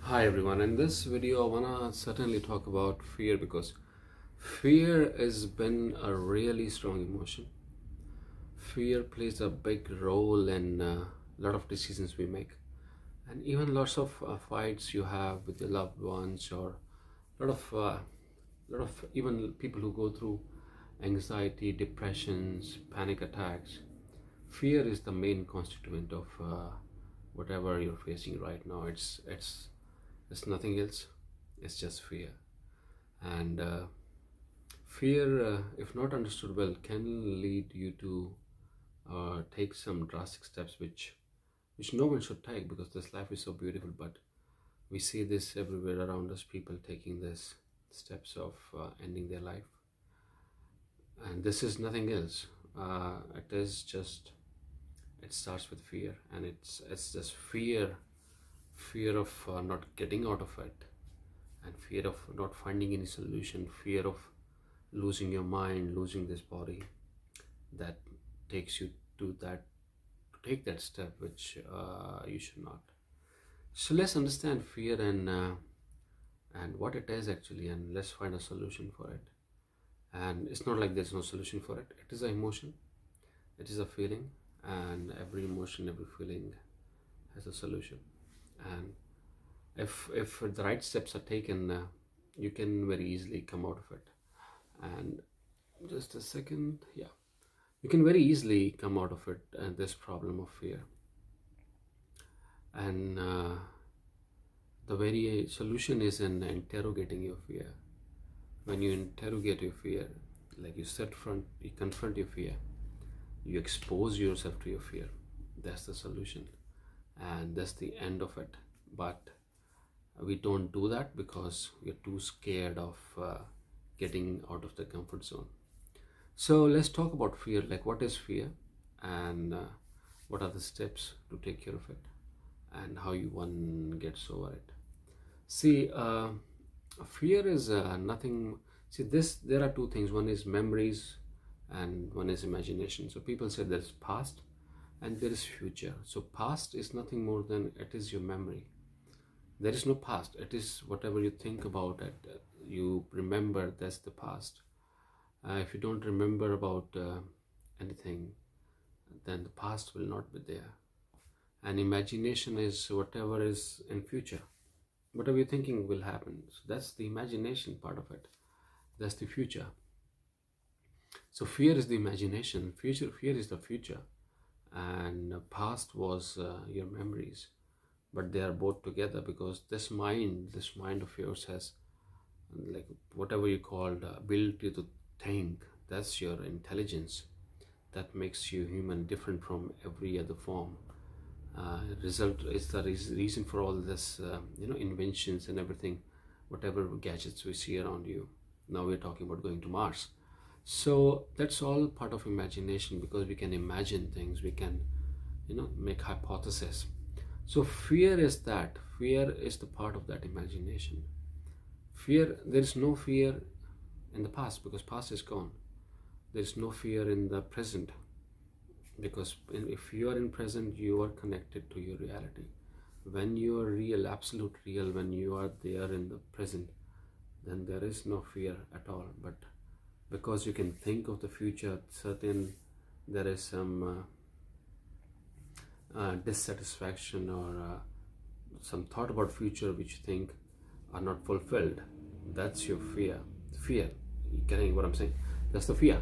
Hi everyone, in this video I wanna certainly talk about fear because fear has been a really strong emotion. Fear plays a big role in a lot of decisions we make, and even lots of fights you have with your loved ones, or lot of even people who go through anxiety, depressions, panic attacks. Fear is the main constituent of whatever you're facing right now. It's nothing else. It's just fear. And fear, if not understood well, can lead you to take some drastic steps which no one should take, because this life is so beautiful. But we see this everywhere around us, people taking this steps of ending their life. And this is nothing else. It starts with fear, and it's just fear of not getting out of it, and fear of not finding any solution, fear of losing your mind, losing this body, that takes you to take that step which you should not. So let's understand fear and what it is actually, and let's find a solution for it. And it's not like there's no solution for it. It is an emotion, it is a feeling, and every emotion, every feeling has a solution. And if the right steps are taken, you can very easily come out of it. And just a second, yeah, you can very easily come out of it, this problem of fear. And the very solution is in interrogating your fear. When you interrogate your fear, like you confront your fear, you expose yourself to your fear. That's the solution, and that's the end of it. But we don't do that because we're too scared of getting out of the comfort zone. So let's talk about fear. Like, what is fear, and what are the steps to take care of it, and how one gets over it. See, fear is nothing. See, there are two things. One is memories, and one is imagination. So people say there's past and there is future. So past is nothing more than it is your memory. There is no past. It is whatever you think about it. You remember, that's the past. If you don't remember about anything, then the past will not be there. And imagination is whatever is in future. Whatever you're thinking will happen. So that's the imagination part of it. That's the future. So fear is the imagination. Fear is the future. And past was your memories. But they are both together, because this mind of yours has, like, whatever you call the ability to think. That's your intelligence. That makes you human, different from every other form. Result is the reason for all this, inventions and everything, whatever gadgets we see around you. Now we're talking about going to Mars. So that's all part of imagination, because we can imagine things, we can, make hypotheses. So fear is that. Fear is the part of that imagination. Fear, there is no fear in the past, because past is gone. There is no fear in the present, because if you are in present, you are connected to your reality. When you are real, absolute real, when you are there in the present, then there is no fear at all. But because you can think of the future, there is some dissatisfaction, or some thought about future which you think are not fulfilled. That's your fear. You getting what I'm saying? That's the fear,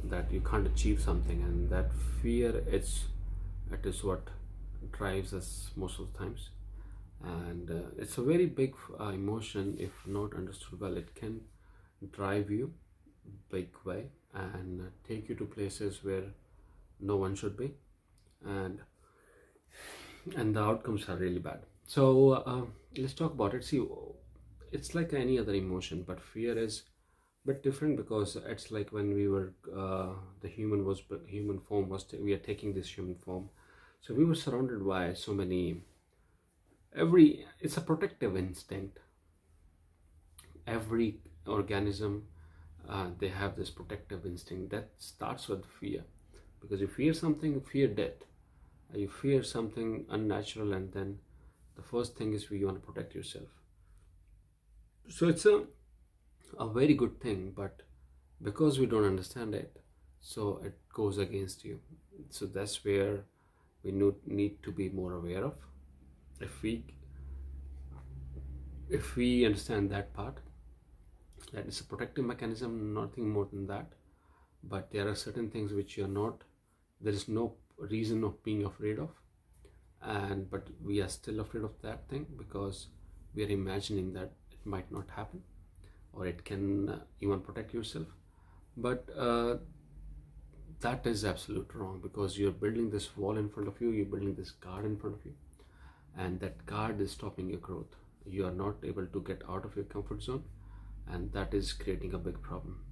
that you can't achieve something. And that fear, it is what drives us most of the times. And it's a very big emotion. If not understood well, it can drive you big way, and take you to places where no one should be, and the outcomes are really bad. So let's talk about it. See, it's like any other emotion, but fear is a bit different, because it's like when we were the human form was we are taking this human form. So we were surrounded by so many, it's a protective instinct. Every organism, they have this protective instinct that starts with fear, because you fear something, fear death. You fear something unnatural, and then The first thing is you want to protect yourself. So it's a very good thing, but because we don't understand it, so it goes against you. So that's where we need to be more aware of. If we understand that part, that is a protective mechanism, nothing more than that. But there are certain things which you're not, there is no reason of being afraid of, and but we are still afraid of that thing because we are imagining that it might not happen, or it can even protect yourself. But that is absolute wrong, because you're building this wall in front of you, you're building this guard in front of you, and that guard is stopping your growth. You are not able to get out of your comfort zone, and that is creating a big problem.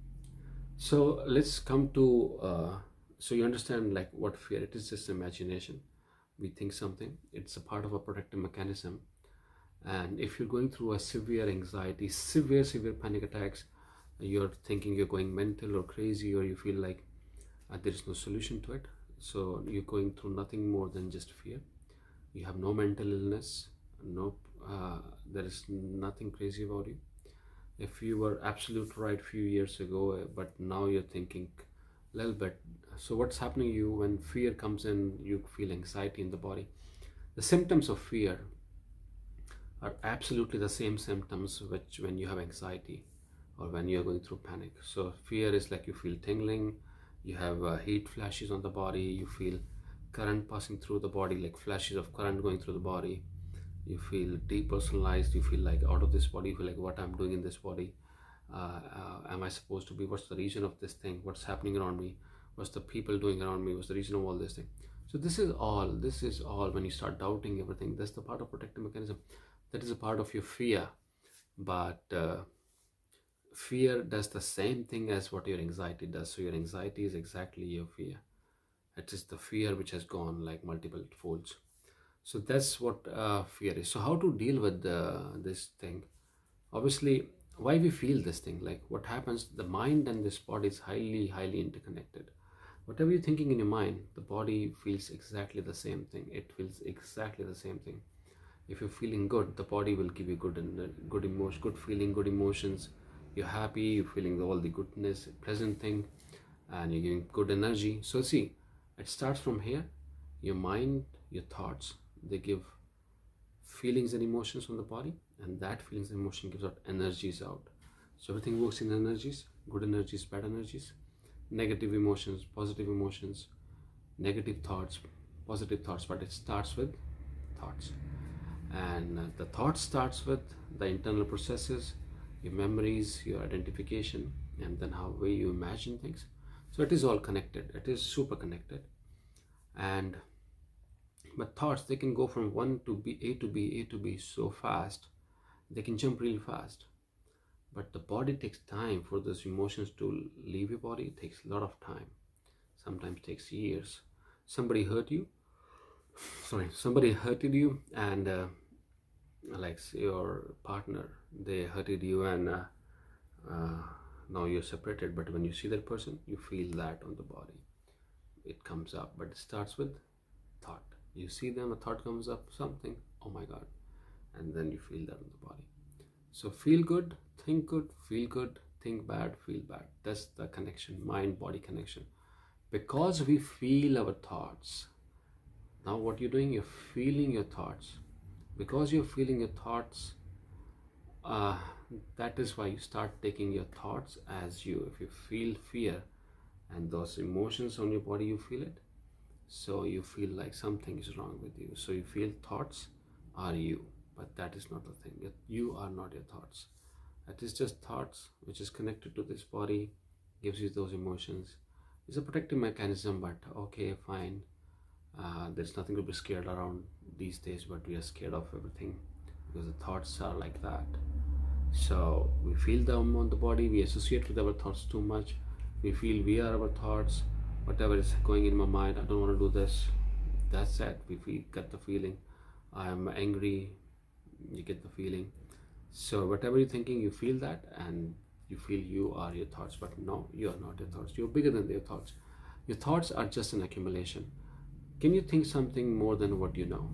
So let's come to so you understand like what fear, it is just imagination. We think something, it's a part of a protective mechanism. And if you're going through a severe anxiety, severe panic attacks, you're thinking you're going mental or crazy, or you feel like there is no solution to it, so you're going through nothing more than just fear. You have no mental illness, no there is nothing crazy about you. If you were absolute right few years ago, but now you're thinking a little bit. So what's happening to you when fear comes in? You feel anxiety in the body. The symptoms of fear are absolutely the same symptoms which when you have anxiety or when you're going through panic. So fear is like you feel tingling, you have heat flashes on the body, you feel current passing through the body, like flashes of current going through the body. You feel depersonalized, you feel like out of this body, you feel like what I'm doing in this body, am I supposed to be, what's the reason of this thing, what's happening around me, what's the people doing around me, what's the reason of all this thing. So this is all when you start doubting everything, that's the part of protective mechanism, that is a part of your fear. But fear does the same thing as what your anxiety does. So your anxiety is exactly your fear. It is the fear which has gone like multiple folds. So that's what fear is. So how to deal with this thing? Obviously, why we feel this thing, like what happens, the mind and this body is highly interconnected. Whatever you're thinking in your mind, the body feels exactly the same thing. It feels exactly the same thing. If you're feeling good, the body will give you good emotion, good feeling, good emotions. You're happy, you're feeling all the goodness, pleasant thing, and you're giving good energy. So see, it starts from here. Your mind, your thoughts, they give feelings and emotions from the body, and that feelings and emotion gives out energies out. So everything works in energies, good energies, bad energies, negative emotions, positive emotions, negative thoughts, positive thoughts. But it starts with thoughts, and the thought starts with the internal processes, your memories, your identification, and then how way you imagine things. So it is all connected, it is super connected. And but thoughts, they can go from one to b, a to b, a to b so fast, they can jump really fast. But the body takes time for those emotions to leave your body. It takes a lot of time, sometimes takes years. Somebody hurt you, somebody hurted you, and like your partner, they hurted you, and uh, now you're separated, but when you see that person, you feel that on the body, it comes up. But it starts with thought. You see them, a thought comes up, something, oh my god, and then you feel that on the body. So feel good, think good, feel good, think bad, feel bad. That's the connection, mind body connection. Because we feel our thoughts, now what you're doing, you're feeling your thoughts. Because you're feeling your thoughts, uh, that is why you start taking your thoughts as you. If you feel fear and those emotions on your body, you feel it, so you feel like something is wrong with you. So you feel thoughts are you, but that is not the thing. You are not your thoughts. It is just thoughts which is connected to this body, gives you those emotions. It's a protective mechanism, but okay, fine. There's nothing to be scared around these days, but we are scared of everything because the thoughts are like that. So we feel them on the body, we associate with our thoughts too much. We feel we are our thoughts. Whatever is going in my mind, I don't want to do this, that's it. We get the feeling, I am angry, you get the feeling. So whatever you're thinking, you feel that, and you feel you are your thoughts. But no, you are not your thoughts. You're bigger than your thoughts. Your thoughts are just an accumulation. Can you think something more than what you know?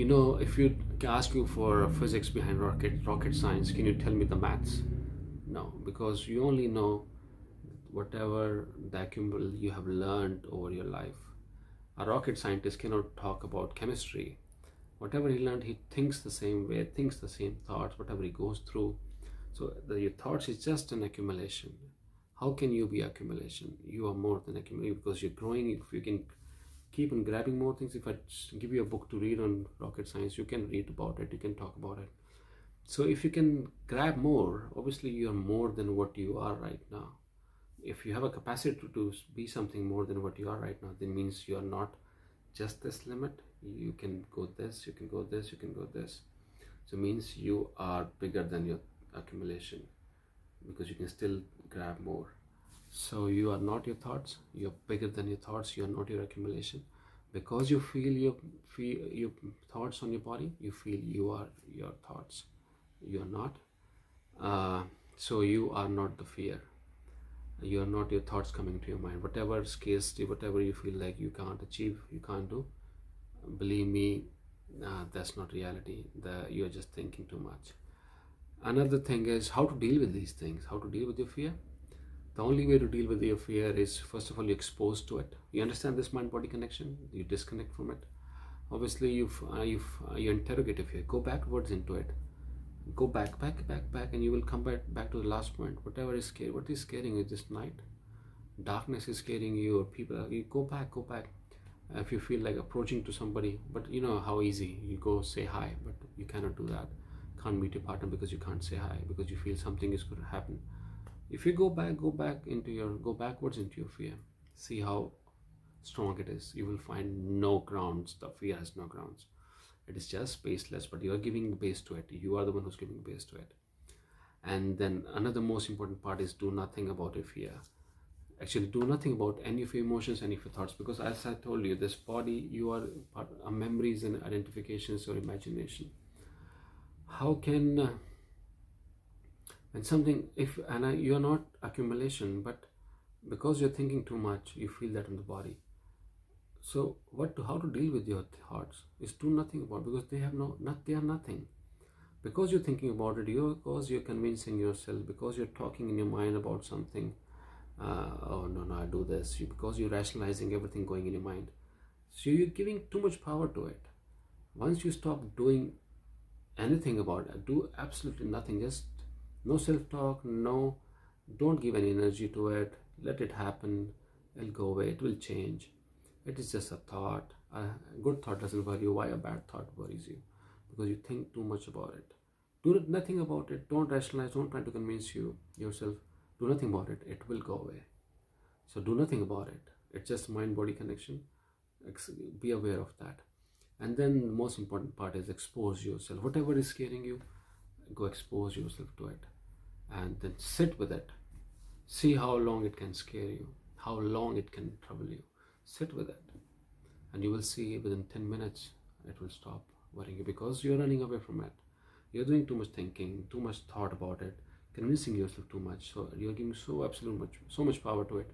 If you ask you for physics behind rocket science, can you tell me the maths? No, because you only know whatever the accumulation you have learned over your life. A rocket scientist cannot talk about chemistry. Whatever he learned, he thinks the same way, thinks the same thoughts, whatever he goes through. So your thoughts is just an accumulation. How can you be accumulation? You are more than accumulation because you're growing. If you can keep on grabbing more things, if I give you a book to read on rocket science, you can read about it, you can talk about it. So if you can grab more, obviously you are more than what you are right now. If you have a capacity to be something more than what you are right now, that means you are not just this limit. You can go this, you can go this, you can go this. So it means you are bigger than your accumulation because you can still grab more. So you are not your thoughts, you're bigger than your thoughts, you are not your accumulation. Because you feel your thoughts on your body, you feel you are your thoughts. You are not. So you are not the fear. You are not your thoughts coming to your mind. Whatever scares you, whatever you feel like you can't achieve, you can't do, believe me, that's not reality. You're just thinking too much. Another thing is how to deal with these things, how to deal with your fear. The only way to deal with your fear is, first of all, you're exposed to it. You understand this mind-body connection. You disconnect from it. Obviously, you interrogate your fear. Go backwards into it. Go back, and you will come back to the last point. Whatever is scary, what is scaring you this night? Darkness is scaring you, or people. You go back. If you feel like approaching to somebody, but you know how easy you go say hi, but you cannot do that. Can't meet your partner because you can't say hi because you feel something is going to happen. If you go backwards into your fear, see how strong it is. You will find no grounds. The fear has no grounds. It is just baseless, but you are giving base to it. You are the one who's giving base to it. And then another most important part is do nothing about your fear. Actually, do nothing about any of your emotions, any of your thoughts, because as I told you, this body, you are part of memories and identifications or imagination. How can when something, you are not accumulation, but because you're thinking too much, you feel that in the body. So how to deal with your thoughts is do nothing about, because they are nothing. Because you're thinking about it, because you're convincing yourself, because you're talking in your mind about something. Oh no, I do this. Because you're rationalizing everything going in your mind. So you're giving too much power to it. Once you stop doing anything about it, do absolutely nothing, just no self-talk, don't give any energy to it, let it happen, it'll go away, it will change. It is just a thought. A good thought doesn't worry you. Why a bad thought worries you? Because you think too much about it. Do nothing about it. Don't rationalize, don't try to convince yourself. Do nothing about it, it will go away. So do nothing about it. It's just mind-body connection. Be aware of that. And then the most important part is expose yourself. Whatever is scaring you, go expose yourself to it. And then sit with it. See how long it can scare you, how long it can trouble you. Sit with it. And you will see within 10 minutes, it will stop worrying you because you're running away from it. You're doing too much thinking, too much thought about it, convincing yourself too much. So you're giving so much power to it.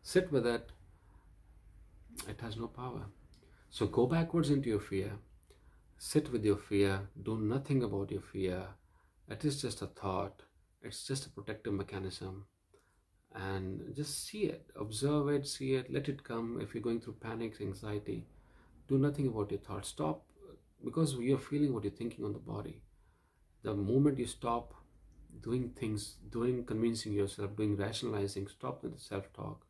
Sit with it. It has no power. So go backwards into your fear. Sit with your fear. Do nothing about your fear. It is just a thought. It's just a protective mechanism. And just see it, observe it, see it, let it come. If you're going through panic, anxiety, do nothing about your thoughts. Stop, because you're feeling what you're thinking on the body. The moment you stop doing things, convincing yourself, doing rationalizing, stop with the self-talk.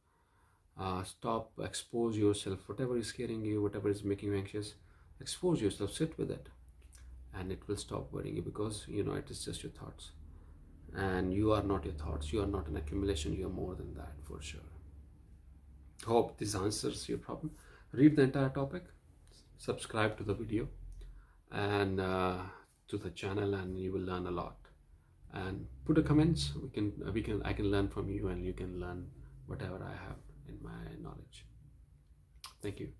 Stop, expose yourself. Whatever is scaring you, whatever is making you anxious, expose yourself, sit with it, and it will stop worrying you because it is just your thoughts. And you are not your thoughts. You are not an accumulation. You are more than that, for sure. Hope this answers your problem. Read the entire topic, subscribe to the video and to the channel, and you will learn a lot. And put a comments. I can learn from you, and you can learn whatever I have in my knowledge. Thank you.